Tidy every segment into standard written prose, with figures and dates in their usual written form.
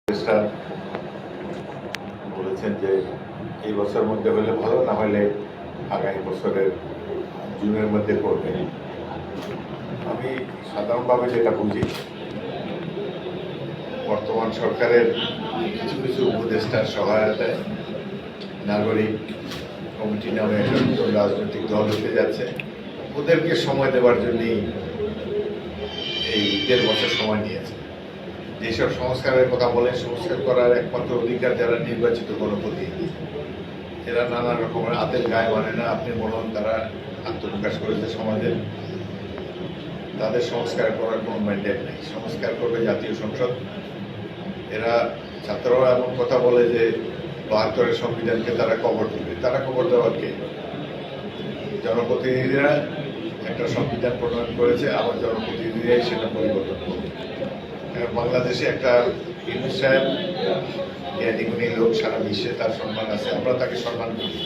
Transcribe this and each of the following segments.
উপদেষ্টা বলেছেন যে এই বছরের মধ্যে হলে ভালো, না হলে আগামী বছরের জুনের মধ্যে করবে। আমি সাধারণভাবে যেটা বুঝি, বর্তমান সরকারের কিছু কিছু উপদেষ্টার সহায়তায় নাগরিক কমিটি নামে একটা নতুন রাজনৈতিক দল হতে যাচ্ছে। ওদেরকে সময় দেওয়ার জন্যই এই 1.5 বছর সময় নিয়েছে। যেসব সংস্কারের কথা বলে, সংস্কার করার একমাত্র অধিকার যারা নির্বাচিত জনপ্রতিনিধি, এরা নানা রকমের আতের গায়ে মানে না। আপনি বলুন, তারা আত্মপ্রকাশ করেছে সমাজে, তাদের সংস্কার করার কোনো ম্যান্ডেট নেই। সংস্কার করবে জাতীয় সংসদ। এরা ছাত্ররা এমন কথা বলে যে 72-এর সংবিধানকে তারা কবর দেবে। তারা কবর দেওয়ার কে? জনপ্রতিনিধিরা একটা সংবিধান প্রণয়ন করেছে, আবার জনপ্রতিনিধিরাই সেটা পরিবর্তন করবে। বাংলাদেশে একটা ইউনুস সাহেব জ্ঞানীগুণী লোক, সারা বিশ্বে তার সম্মান আছে, আমরা তাকে সম্মান করি,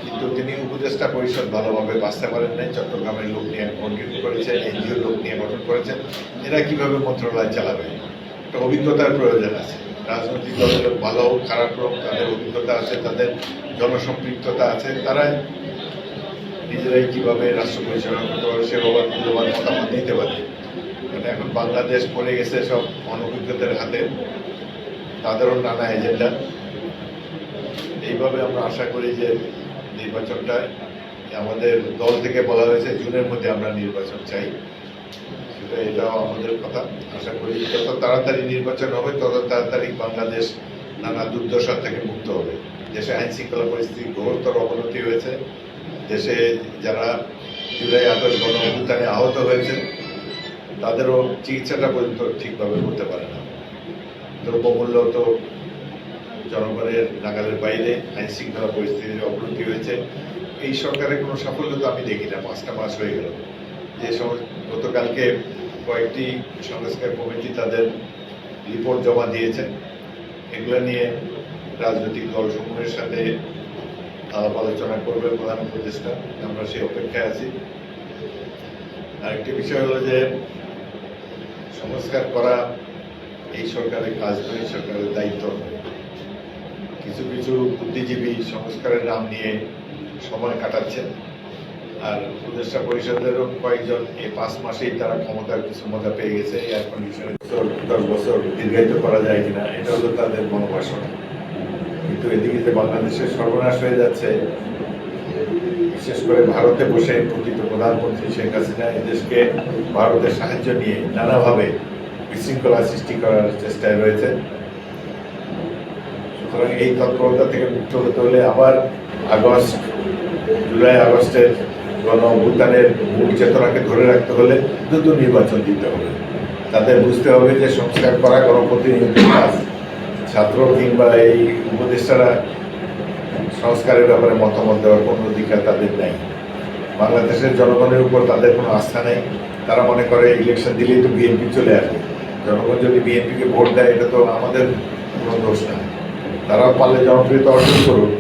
কিন্তু তিনি উপদেষ্টা পরিষদ ভালোভাবে বাঁচতে পারেন নাই। চট্টগ্রামের লোক নিয়ে গঠন করেছেন, এনজিও লোক নিয়ে গঠন করেছেন। এরা কিভাবে মন্ত্রণালয় চালাবে? একটা অভিজ্ঞতার প্রয়োজন আছে। রাজনৈতিক দলের ভালো হোক খারাপ হোক, তাদের অভিজ্ঞতা আছে, তাদের জনসম্পৃক্ততা আছে। তারা নিজেরাই কিভাবে রাষ্ট্র পরিচালনা করতে পারে সে বাবার মূল্যবান মতামত দিতে পারে। এখন বাংলাদেশ পড়ে গেছে সব অনভিজ্ঞতার হাতে, তাদেরও নানা এজেন্ডা। এইভাবে আমরা আশা করি যে নির্বাচনটা, আমাদের দল থেকে বলা হয়েছে জুনের মধ্যে আমরা নির্বাচন চাই, এটাও আমাদের কথা। আশা করি যত তাড়াতাড়ি নির্বাচন হবে তত তাড়াতাড়ি বাংলাদেশ নানা দুর্দশা থেকে মুক্ত হবে। দেশে আইন শৃঙ্খলা পরিস্থিতি ঘোরতর অবনতি হয়েছে। দেশে যারা জুলাই আগস্ট গণ অভ্যুত্থানে আহত হয়েছে তাদেরও চিকিৎসাটা পর্যন্ত ঠিকভাবে করতে পারে না। দ্রব্যমূল্য তো জনগণের নাগালের বাইরে, আইন শৃঙ্খলা পরিস্থিতির অবনতি হয়েছে। এই সরকারের কোনো সাফল্য তো আমি দেখি না। 5টা মাস হয়ে গেল। যে গতকালকে কয়েকটি সংস্কার কমিটি তাদের রিপোর্ট জমা দিয়েছেন। এগুলো নিয়ে রাজনৈতিক দলসমূহের সাথে আলাপ আলোচনা করবে প্রধান উপদেষ্টা। আমরা সেই অপেক্ষায় আছি। আরেকটি বিষয় হলো যে সংস্কার করা এই সরকারের কাজ নয়, সরকারের দায়িত্ব নয়। কিছু কিছু বুদ্ধিজীবী সংস্কারের নাম নিয়ে সময় কাটাচ্ছেন, আর উপদেষ্টা পরিষদেরও কয়েকজন এই 5 মাসেই তারা ক্ষমতার কিছু মজা পেয়ে গেছে। এয়ার কন্ডিশনে 10 বছর দীর্ঘায়িত করা যায় কিনা, এটা হলো তাদের মনোবাসনা। কিন্তু এদিকে যে বাংলাদেশের সর্বনাশ হয়ে যাচ্ছে, বিশেষ করে ভারতে বসে প্রকৃত প্রধানমন্ত্রী শেখ হাসিনা এদেশকে ভারতের সাহায্য নিয়ে নানাভাবে বিশৃঙ্খলা সৃষ্টি করার চেষ্টায় রয়েছে। সুতরাং এই তৎপরতা থেকে মুক্ত হতে হলে আবার জুলাই আগস্টের গণ অভ্যুত্থানের মূল চেতনাকে ধরে রাখতে হলে দ্রুত নির্বাচন দিতে হবে। তাদের বুঝতে হবে যে সংস্কার করা গণপ্রতিনিধির কাজ। ছাত্র কিংবা এই উপদেষ্টারা সংস্কারের ব্যাপারে মতামত দেওয়ার কোনো অধিকার তাদের নেই। বাংলাদেশের জনগণের উপর তাদের কোনো আস্থা নেই। তারা মনে করে ইলেকশন দিলেই তো বিএনপি চলে আসবে। জনগণ যদি বিএনপিকে ভোট দেয়, এটা তো আমাদের কোনো দোষ না। তারাও পারলে জনপ্রিয়তা অর্জন করুক।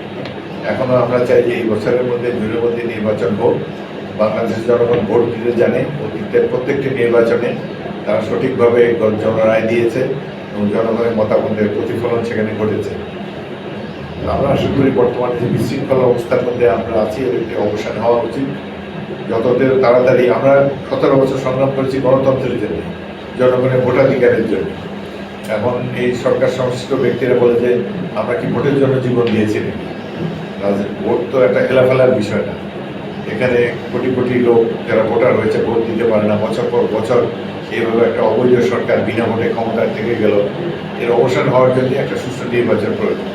এখনও আমরা চাই যে এই বছরের মধ্যে, জুনের মধ্যে নির্বাচন হোক। বাংলাদেশের জনগণ ভোট দিতে জানে। অতীতের প্রত্যেকটি নির্বাচনে তারা সঠিকভাবে জনরায় দিয়েছে এবং জনগণের মতামতের প্রতিফলন সেখানে ঘটেছে। আমরা আশা করি বর্তমানে যে বিশৃঙ্খলা অবস্থার মধ্যে আমরা আছি, এর একটি অবসান হওয়া উচিত। যতদের তাড়াতাড়ি, আমরা 17 বছর সংগ্রাম করেছি গণতন্ত্রের জন্য, জনগণের ভোটাধিকারের জন্য। এখন এই সরকার সংশ্লিষ্ট ব্যক্তিরা বলে যে আমরা কি ভোটের জন্য জীবন দিয়েছি নাকি? ভোট তো একটা খেলাফেলার বিষয় না। এখানে কোটি কোটি লোক যারা ভোটার হয়েছে ভোট দিতে পারে না। বছর পর বছর এইভাবে একটা অবৈধ সরকার বিনা ভোটে ক্ষমতায় থেকে গেল। এর অবসান হওয়ার জন্য একটা সুষ্ঠু নির্বাচন প্রয়োজন।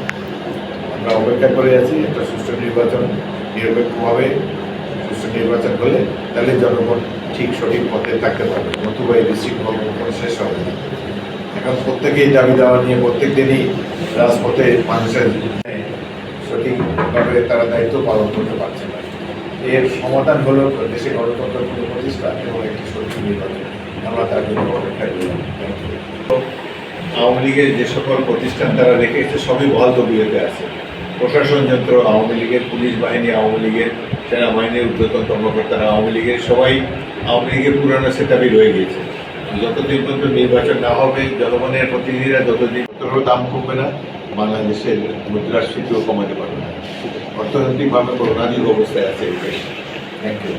আমরা অপেক্ষা করে আছি একটা সুষ্ঠু নির্বাচন, নিরপেক্ষভাবে সুষ্ঠু নির্বাচন হলে তাহলে জনগণ ঠিক সঠিক পথে থাকতে পারবে। নতুবা এই বিশৃঙ্খলা শেষ হবে না। এখন প্রত্যেকেই দাবি দেওয়া নিয়ে প্রত্যেক দিনই রাজপথে মানুষের সঠিকভাবে তারা দায়িত্ব পালন করতে পারছে না। এর সমাধান হলো দেশে গণতন্ত্র পুনঃপ্রতিষ্ঠা এবং একটি সঠিক নির্বাচন। আমরা তার জন্য অপেক্ষা করলাম। আওয়ামী লীগের যে সকল প্রতিষ্ঠান তারা রেখেছে সবই বহাল তবিয়তে আছে। প্রশাসন যন্ত্র আওয়ামী লীগের, পুলিশ বাহিনী আওয়ামী লীগের, সেনাবাহিনীর ঊর্ধ্বতন কর্মকর্তারা আওয়ামী লীগের, সবাই আওয়ামী লীগের পুরানো সেটআপই রয়ে গিয়েছে। যতদিন পর্যন্ত নির্বাচন না হবে জনগণের প্রতিনিধিরা যতদিন দাম কমবে না, বাংলাদেশের মুদ্রাস্ফীতিও কমাতে পারবে না। অর্থনৈতিকভাবে করোনাজীব অবস্থায় আছে এই দেশ। Thank you.